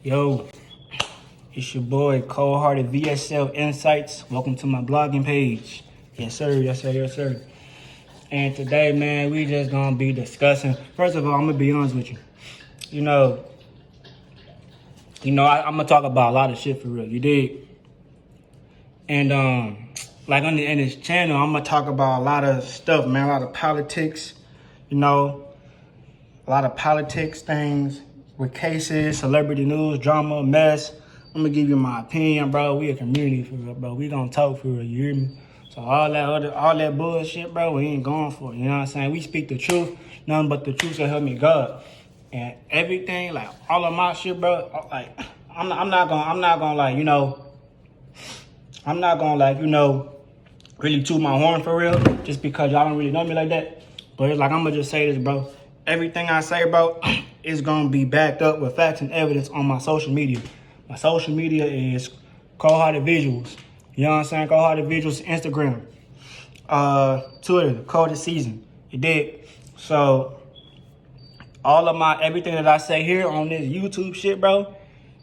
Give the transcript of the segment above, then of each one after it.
Yo, it's your boy, Cold-Hearted VSL Insights. Welcome to my blogging page. Yes, sir. Yes, sir. Yes, sir. And today, man, we just gonna be discussing. First of all, I'm gonna be honest with you. I'm gonna talk about a lot of shit for real. You dig? And like in this channel, I'm gonna talk about a lot of stuff, man. A lot of politics. A lot of politics things with cases, celebrity news, drama, mess. I'm gonna give you my opinion, bro. We a community for real, bro. We gonna talk for real, you hear me? So all that bullshit, bro, we ain't going for it. You know what I'm saying? We speak the truth, nothing but the truth shall help me God. And everything, like all of my shit, bro, like I'm not gonna really toot my horn for real, just because y'all don't really know me like that. But it's like, I'm gonna just say this, bro. Everything I say, bro, is gonna be backed up with facts and evidence on my social media. My social media is Cold-Hearted Visuals. You know what I'm saying? Cold-Hearted Visuals, Instagram, Twitter, Coldest Season. You dig? So everything that I say here on this YouTube shit, bro,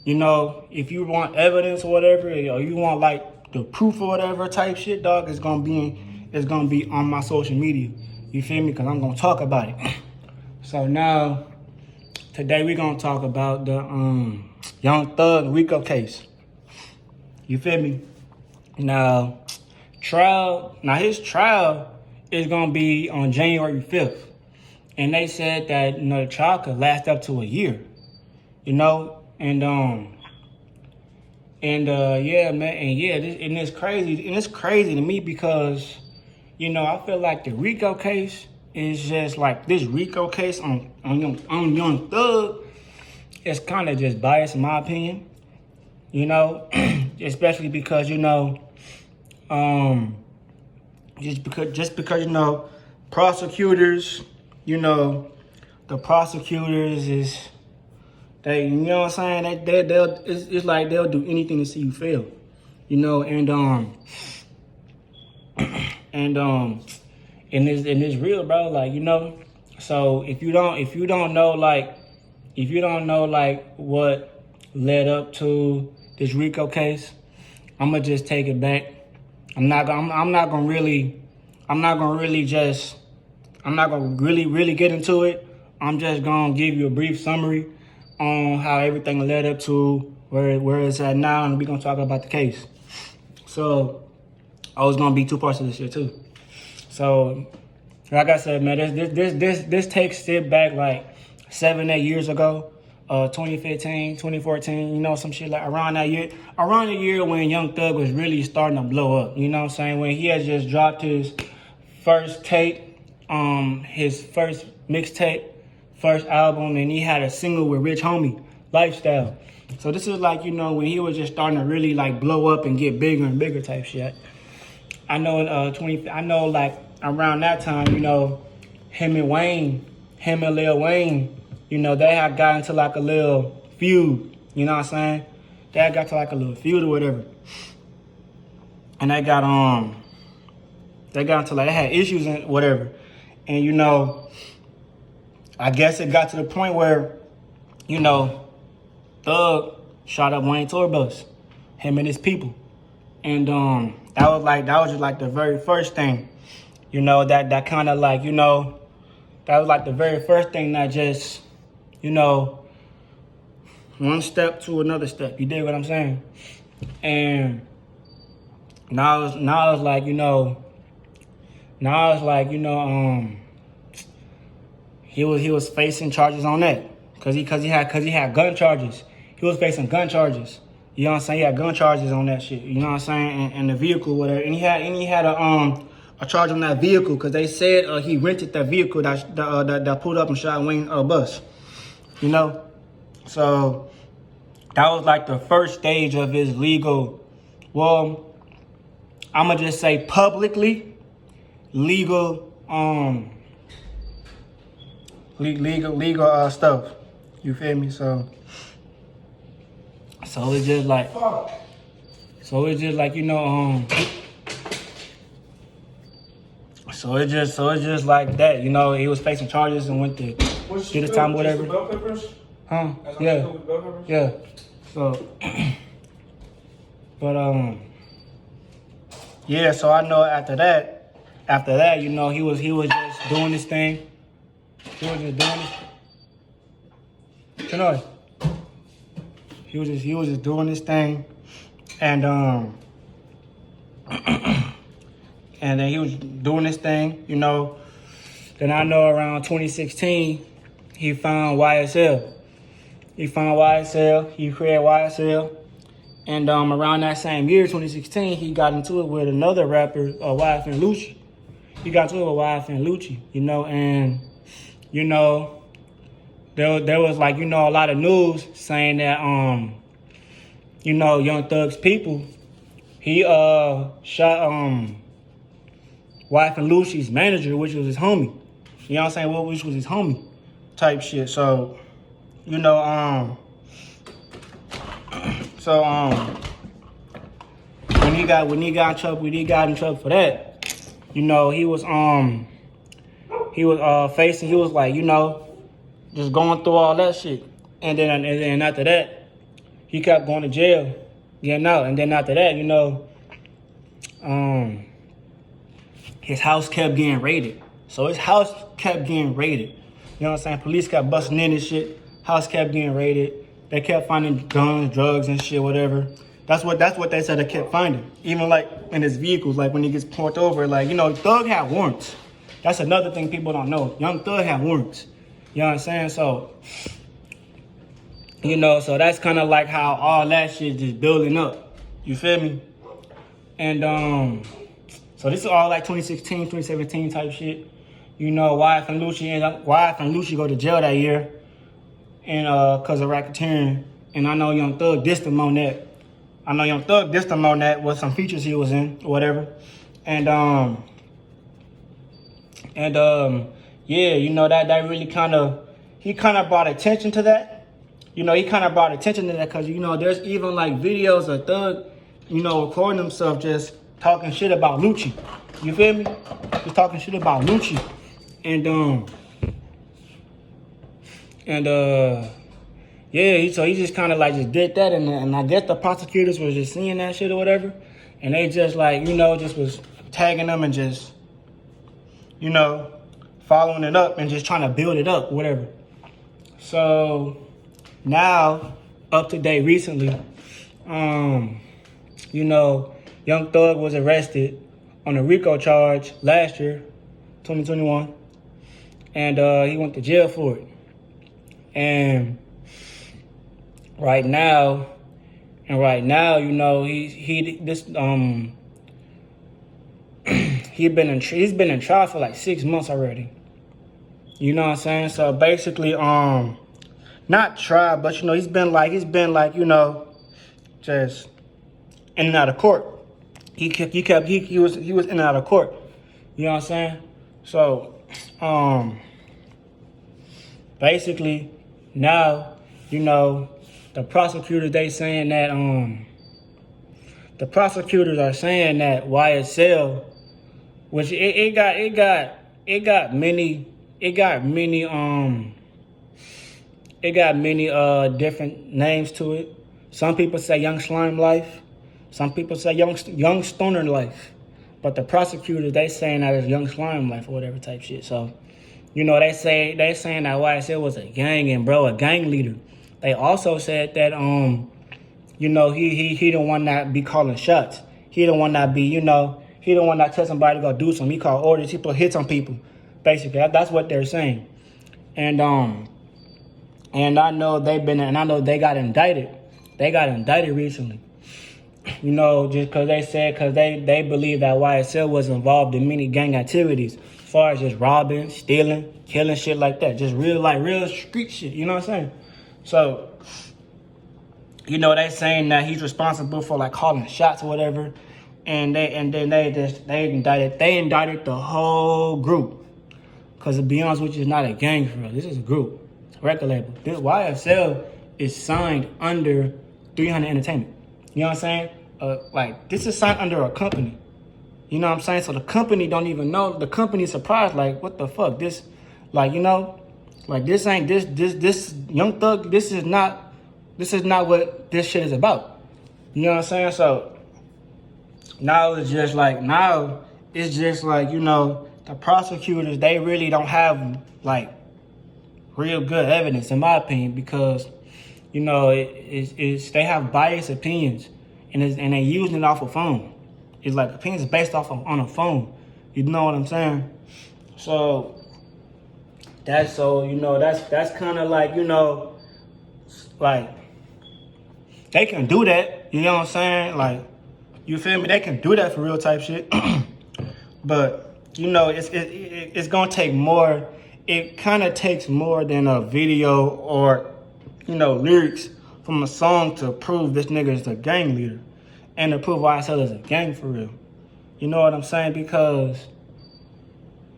if you want evidence or whatever, or you want like the proof or whatever type shit, dog, it's gonna be on my social media. You feel me? Because I'm gonna talk about it. So now, today we're gonna talk about the Young Thug RICO case. You feel me? Now, his trial is gonna be on January 5th. And they said that, the trial could last up to a year. Yeah, man, it's crazy to me because, I feel like the RICO case is just like this RICO case on Young Thug. It's kind of just biased in my opinion, especially because prosecutors, the prosecutors is they, what I'm saying, it's like they'll do anything to see you fail, and it's real, bro. Like, so if you don't know what led up to this RICO case, I'm gonna just take it back. I'm not gonna really get into it. I'm just gonna give you a brief summary on how everything led up to where it's at now, and we're gonna talk about the case. So, I was gonna be two parts of this shit too. So, like I said, man, this takes it back like 7-8 years ago, 2015, 2014, some shit like around the year when Young Thug was really starting to blow up. You know what I'm saying? When he had just dropped his first tape, his first mixtape, first album, and he had a single with Rich Homie, Lifestyle. So this is like, when he was just starting to really like blow up and get bigger and bigger type shit. I know like around that time, him and Lil Wayne, they had got into like a little feud, you know what I'm saying? They had got to like a little feud or whatever. And they got into like, they had issues and whatever. And I guess it got to the point where, Thug shot up Wayne tour bus, him and his people. And that was just like the very first thing, that kind of like, that was like the very first thing that just, one step to another step. You dig what I'm saying? And now it's like, he was facing charges on that because he had gun charges. He was facing gun charges. You know what I'm saying? He had gun charges on that shit. You know what I'm saying? And the vehicle, whatever. And he had a charge on that vehicle because they said he rented that vehicle that pulled up and shot Wayne bus. So that was like the first stage of his legal. Well, I'ma just say publicly legal legal stuff. You feel me? So it's just like, so it's just like that. He was facing charges and went to get his time, whatever. Huh? Yeah. Yeah. So, but yeah. So I know after that, you know, he was just doing this thing. He was just doing this. You know, he was just doing this thing, and and then he was doing this thing, you know. Then I know around 2016, he found YSL. He found YSL. He created YSL. And around that same year, 2016, he got into it with another rapper, YFN Lucci. He got into it with YFN Lucci, you know, and, you know, there was like, you know, a lot of news saying that, you know, Young Thug's people, he shot YFN Lucci's manager, which was his homie. You know what I'm saying? Well, which was his homie type shit. So, you know, when he got in trouble for that, you know, he was facing, he was like, you know, just going through all that shit. And then after that, he kept going to jail, getting out. And then after that, you know, his house kept getting raided. So his house kept getting raided. You know what I'm saying? Police kept busting in and shit. House kept getting raided. They kept finding guns, drugs, and shit, whatever. That's what they said they kept finding. Even like in his vehicles, like when he gets pulled over, like, you know, Thug had warrants. That's another thing people don't know. Young Thug had warrants. You know what I'm saying? So, you know, so that's kind of like how all that shit just building up. You feel me? And so this is all like 2016, 2017 type shit. You know, YFN Lucci go to jail that year, and cause of racketeering. And I know Young Thug dissed him on that. With some features he was in or whatever. And yeah, you know, that really he kind of brought attention to that. You know, he kind of brought attention to that because, you know, there's even like videos of Thug, you know, recording himself just talking shit about Lucci. You feel me? Just talking shit about Lucci. And yeah, so he just kind of like just did that, and I guess the prosecutors was just seeing that shit or whatever, and they just like, you know, just was tagging them and just, you know, following it up and just trying to build it up, whatever. So now, up to date recently, you know, Young Thug was arrested on a RICO charge last year, 2021, and he went to jail for it. And right now, you know, he's been in trial for like 6 months already. You know what I'm saying? So basically, not trial, but you know, he's been like, you know, just in and out of court. He was in and out of court. You know what I'm saying? So, basically, now, you know, the prosecutors are saying that YSL, which it got many different names to it. Some people say Young Slime Life. Some people say Young Stoner Life. But the prosecutors, they saying that it's Young Slime Life or whatever type shit. So, you know, they saying that YSL was a gang and a gang leader. They also said that you know, he the one that be calling shots. He the one that be, you know, he the one that tell somebody to go do something. He call orders. He put hits on people. Basically, that's what they're saying. And I know they got indicted. They got indicted recently. You know, just because they believe that YSL was involved in many gang activities, as far as just robbing, stealing, killing, shit like that. Just real street shit. You know what I'm saying? So, you know, they saying that he's responsible for like calling shots or whatever, and they indicted the whole group. Cause to be honest with you, it's not a gang for real. This is a group, it's a record label. This YSL is signed under 300 Entertainment. You know what I'm saying? Like, this is signed under a company. You know what I'm saying? So the company don't even know. The company is surprised, like, what the fuck? This, like, you know? Like this ain't this Young Thug. This is not what this shit is about. You know what I'm saying? So now it's just like you know, the prosecutors, they really don't have like real good evidence in my opinion, because you know it's they have biased opinions and they using it off a phone. It's like opinions based off on a phone. You know what I'm saying? So that's kind of like, you know, like they can do that. You know what I'm saying? Like, you feel me? They can do that for real type shit. But you know, it's gonna take more. It kind of takes more than a video or, you know, lyrics from a song to prove this nigga is a gang leader and to prove YSL is a gang for real. You know what I'm saying? Because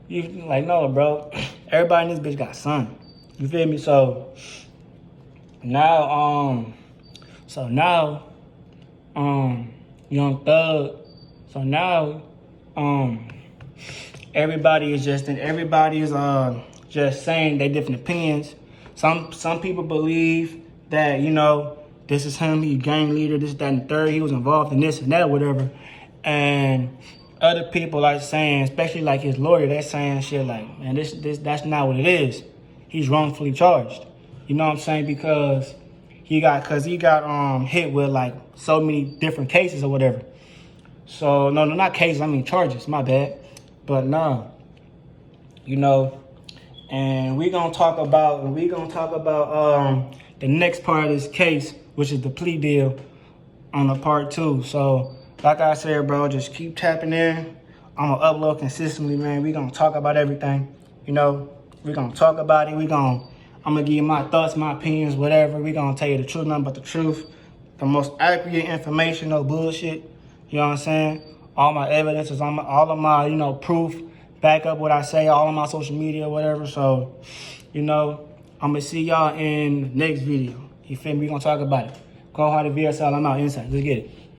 you like, no, bro. Everybody in this bitch got son. You feel me? So now, Young Thug. So now, everybody is just saying they different opinions. Some people believe that, you know, this is him, he gang leader, this, that, and the third, he was involved in this and that, whatever. And other people like saying, especially like his lawyer, they're saying shit like, man, that's not what it is. He's wrongfully charged. You know what I'm saying? Because he got hit with like so many different cases or whatever. So no, not cases, I mean charges, my bad. But no, you know, and we're gonna talk about the next part of this case, which is the plea deal on the part 2. So like I said, bro, just keep tapping in. I'm gonna upload consistently, man. We're gonna talk about everything. You know, we're gonna talk about it. I'm gonna give you my thoughts, my opinions, whatever. We're gonna tell you the truth, nothing but the truth. The most accurate information, no bullshit. You know what I'm saying? All my evidence is on all of my, you know, proof, back up what I say, all on my social media, whatever. So, you know, I'm gonna see y'all in the next video. You feel me? We're gonna talk about it. Go hard at VSL. I'm out inside. Let's get it.